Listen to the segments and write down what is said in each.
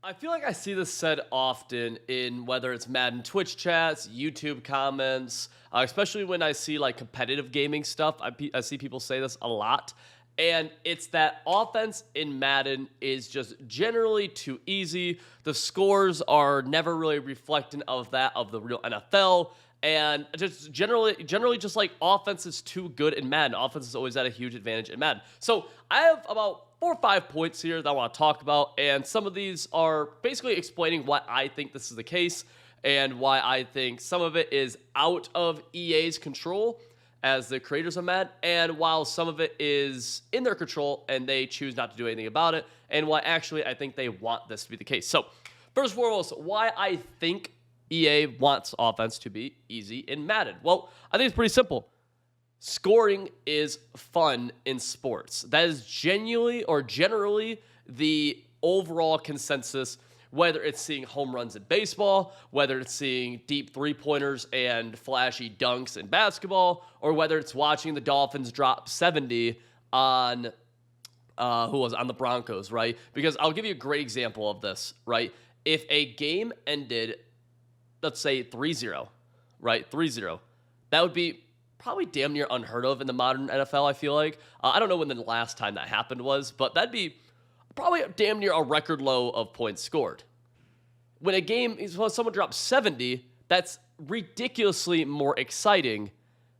I feel like I see this said often in whether it's Madden Twitch chats, YouTube comments, especially when I see like competitive gaming stuff. I see people say this a lot. And it's that offense in Madden is just generally too easy. The scores are never really reflecting of that of the real NFL. And just generally just like offense is too good in Madden. Offense is always at a huge advantage in Madden. So I have about 4 or 5 points here that I want to talk about. And some of these are basically explaining why I think this is the case and why I think some of it is out of EA's control as the creators of Madden, and while some of it is in their control and they choose not to do anything about it, and why actually I think they want this to be the case. So, first and foremost, why I think EA wants offense to be easy in Madden. Well, I think it's pretty simple. Scoring is fun in sports. That is generally the overall consensus, whether it's seeing home runs in baseball, whether it's seeing deep three-pointers and flashy dunks in basketball, or whether it's watching the Dolphins drop 70 on on the Broncos, right? Because I'll give you a great example of this, right? If a game ended, let's say 3-0, right? 3-0, that would be probably damn near unheard of in the modern NFL, I feel like. I don't know when the last time that happened was, but that'd be probably damn near a record low of points scored. When someone drops 70, that's ridiculously more exciting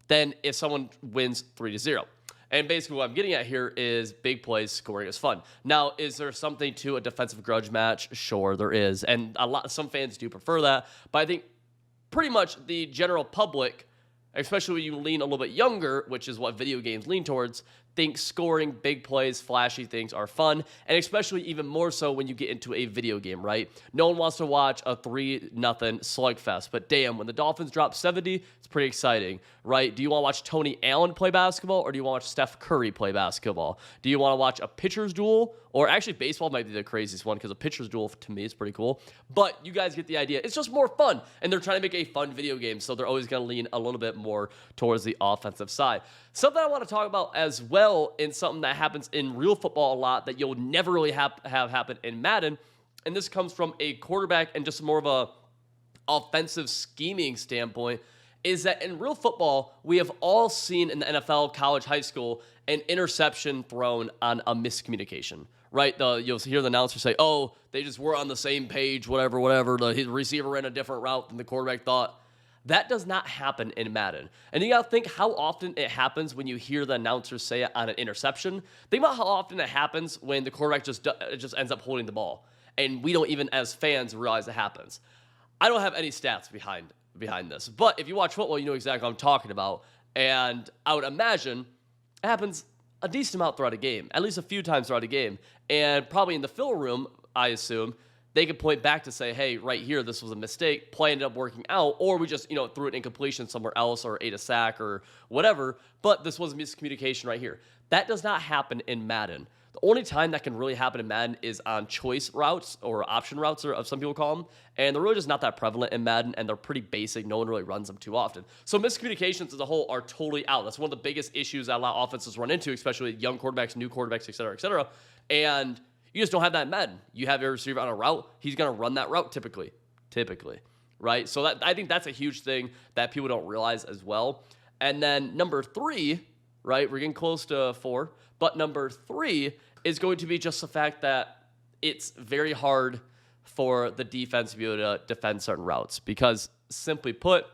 than if someone wins 3-0. And basically what I'm getting at here is big plays scoring is fun. Now, is there something to a defensive grudge match? Sure, there is. And some fans do prefer that. But I think pretty much the general public, especially when you lean a little bit younger, which is what video games lean towards, think scoring, big plays, flashy things are fun, and especially even more so when you get into a video game, right? No one wants to watch a 3-0 slugfest, but damn, when the Dolphins drop 70, it's pretty exciting, right? Do you want to watch Tony Allen play basketball, or do you want to watch Steph Curry play basketball? Do you want to watch a pitcher's duel? Or actually, baseball might be the craziest one because a pitcher's duel, to me, is pretty cool. But you guys get the idea. It's just more fun, and they're trying to make a fun video game, so they're always going to lean a little bit more towards the offensive side. Something I want to talk about as well, in something that happens in real football a lot that you'll never really have happen in Madden, and this comes from a quarterback and just more of a offensive scheming standpoint, is that in real football, we have all seen in the NFL, college, high school, an interception thrown on a miscommunication, right? You'll hear the announcer say, oh, they just were on the same page, whatever. The receiver ran a different route than the quarterback thought. That does not happen in Madden. And you got to think how often it happens when you hear the announcer say it on an interception. Think about how often it happens when the quarterback just ends up holding the ball. And we don't even, as fans, realize it happens. I don't have any stats behind this. But if you watch football, you know exactly what I'm talking about. And I would imagine it happens a decent amount throughout a game, at least a few times throughout a game. And probably in the film room, I assume, they could point back to say, hey, right here, this was a mistake. Play ended up working out, or we just, threw it in completion somewhere else or ate a sack or whatever, but this was miscommunication right here. That does not happen in Madden. The only time that can really happen in Madden is on choice routes or option routes, or some people call them, and they're really just not that prevalent in Madden, and they're pretty basic. No one really runs them too often. So miscommunications as a whole are totally out. That's one of the biggest issues that a lot of offenses run into, especially young quarterbacks, new quarterbacks, et cetera, and you just don't have that in Madden. You have your receiver on a route, he's going to run that route typically, right? So I think that's a huge thing that people don't realize as well. And then number 3, right, we're getting close to 4, but number 3 is going to be just the fact that it's very hard for the defense to be able to defend certain routes because, simply put,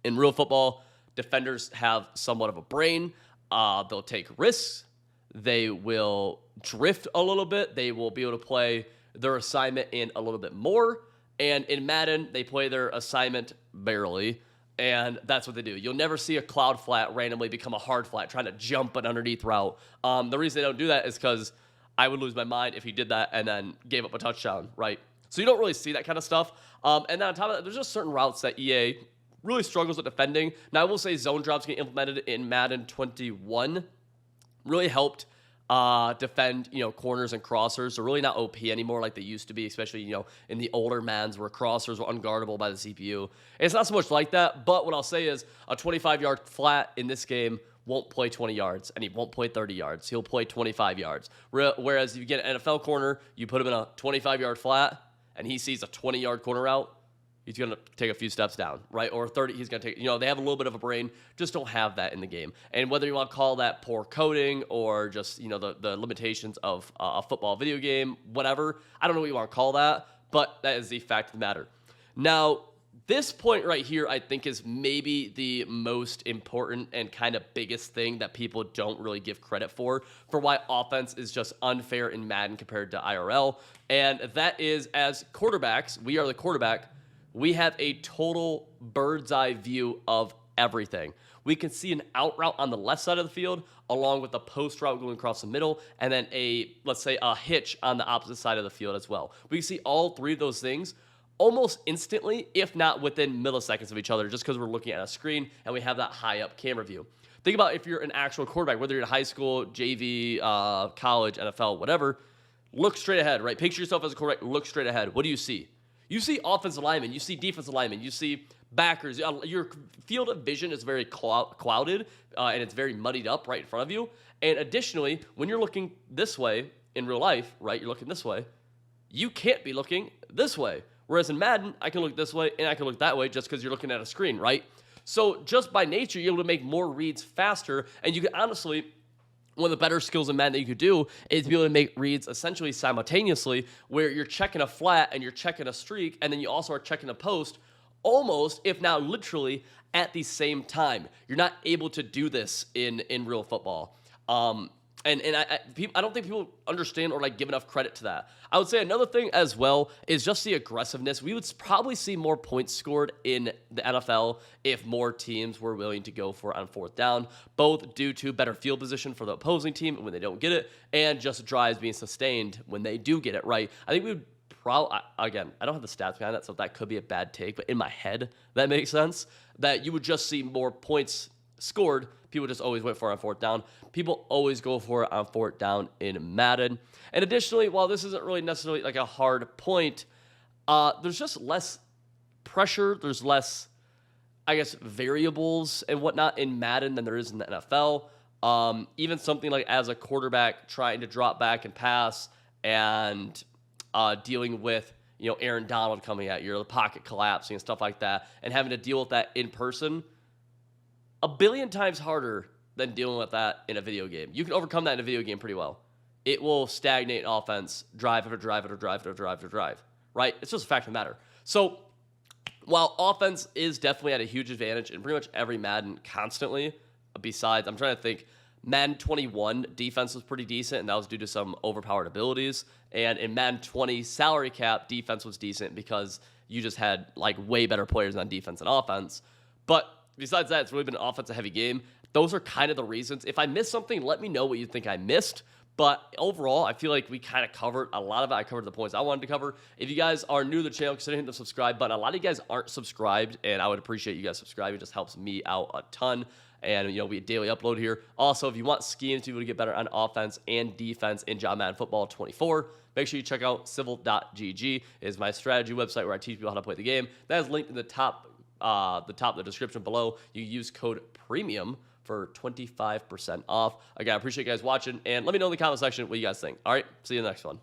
in real football, defenders have somewhat of a brain. They'll take risks. They will drift a little bit. They will be able to play their assignment in a little bit more. And in Madden, they play their assignment barely. And that's what they do. You'll never see a cloud flat randomly become a hard flat, trying to jump an underneath route. The reason they don't do that is because I would lose my mind if he did that and then gave up a touchdown, right? So you don't really see that kind of stuff. And then on top of that, there's just certain routes that EA really struggles with defending. Now, I will say zone drops getting implemented in Madden 21 really helped defend, corners and crossers. They're really not OP anymore like they used to be, especially, in the older Maddens where crossers were unguardable by the CPU. It's not so much like that, but what I'll say is a 25-yard flat in this game won't play 20 yards and he won't play 30 yards. He'll play 25 yards. Whereas if you get an NFL corner, you put him in a 25-yard flat and he sees a 20-yard corner route, he's going to take a few steps down, right? Or 30, he's going to take, they have a little bit of a brain, just don't have that in the game. And whether you want to call that poor coding or just, the limitations of a football video game, whatever, I don't know what you want to call that, but that is the fact of the matter. Now, this point right here, I think, is maybe the most important and kind of biggest thing that people don't really give credit for why offense is just unfair in Madden compared to IRL. And that is, as quarterbacks, we are the quarterback, we have a total bird's eye view of everything. We can see an out route on the left side of the field, along with a post route going across the middle, and then let's say a hitch on the opposite side of the field as well. We can see all three of those things almost instantly, if not within milliseconds of each other, just because we're looking at a screen and we have that high up camera view. Think about if you're an actual quarterback, whether you're in high school, JV, college, NFL, whatever, look straight ahead, right? Picture yourself as a quarterback, look straight ahead. What do you see? You see offensive linemen, you see defensive linemen, you see backers. Your field of vision is very clouded, and it's very muddied up right in front of you. And additionally, when you're looking this way in real life, right, you're looking this way, you can't be looking this way. Whereas in Madden, I can look this way and I can look that way just because you're looking at a screen, right? So just by nature, you're able to make more reads faster, and you can honestly, one of the better skills in Madden that you could do is to be able to make reads essentially simultaneously, where you're checking a flat and you're checking a streak, and then you also are checking a post almost, if not literally, at the same time. You're not able to do this in real football. And I don't think people understand or give enough credit to that. I would say another thing as well is just the aggressiveness. We would probably see more points scored in the NFL if more teams were willing to go for it on fourth down, both due to better field position for the opposing team when they don't get it, and just drives being sustained when they do get it, right? I think we would probably, again, I don't have the stats behind that, so that could be a bad take, but in my head, that makes sense, that you would just see more points scored. People just always went for it on fourth down. People always go for it on fourth down in Madden. And additionally, while this isn't really necessarily a hard point, there's just less pressure. There's less, variables and whatnot in Madden than there is in the NFL. Even something like as a quarterback trying to drop back and pass and dealing with Aaron Donald coming at you, or the pocket collapsing and stuff like that, and having to deal with that in person, a billion times harder than dealing with that in a video game. You can overcome that in a video game pretty well. It will stagnate offense, drive after drive after drive after drive after drive, right? It's just a fact of the matter. So while offense is definitely at a huge advantage in pretty much every Madden constantly, besides, I'm trying to think, Madden 21 defense was pretty decent, and that was due to some overpowered abilities. And in Madden 20 salary cap, defense was decent because you just had way better players on defense and offense. But besides that, it's really been an offensive-heavy game. Those are kind of the reasons. If I missed something, let me know what you think I missed. But overall, I feel like we kind of covered a lot of it. I covered the points I wanted to cover. If you guys are new to the channel, consider hitting the subscribe button. A lot of you guys aren't subscribed, and I would appreciate you guys subscribing. It just helps me out a ton. And, we daily upload here. Also, if you want schemes to be able to get better on offense and defense in John Madden Football 24, make sure you check out civil.gg. It is my strategy website where I teach people how to play the game. That is linked in the top of the description below. You use code PREMIUM for 25% off. Again, I appreciate you guys watching, and let me know in the comment section what you guys think. All right, see you in the next one.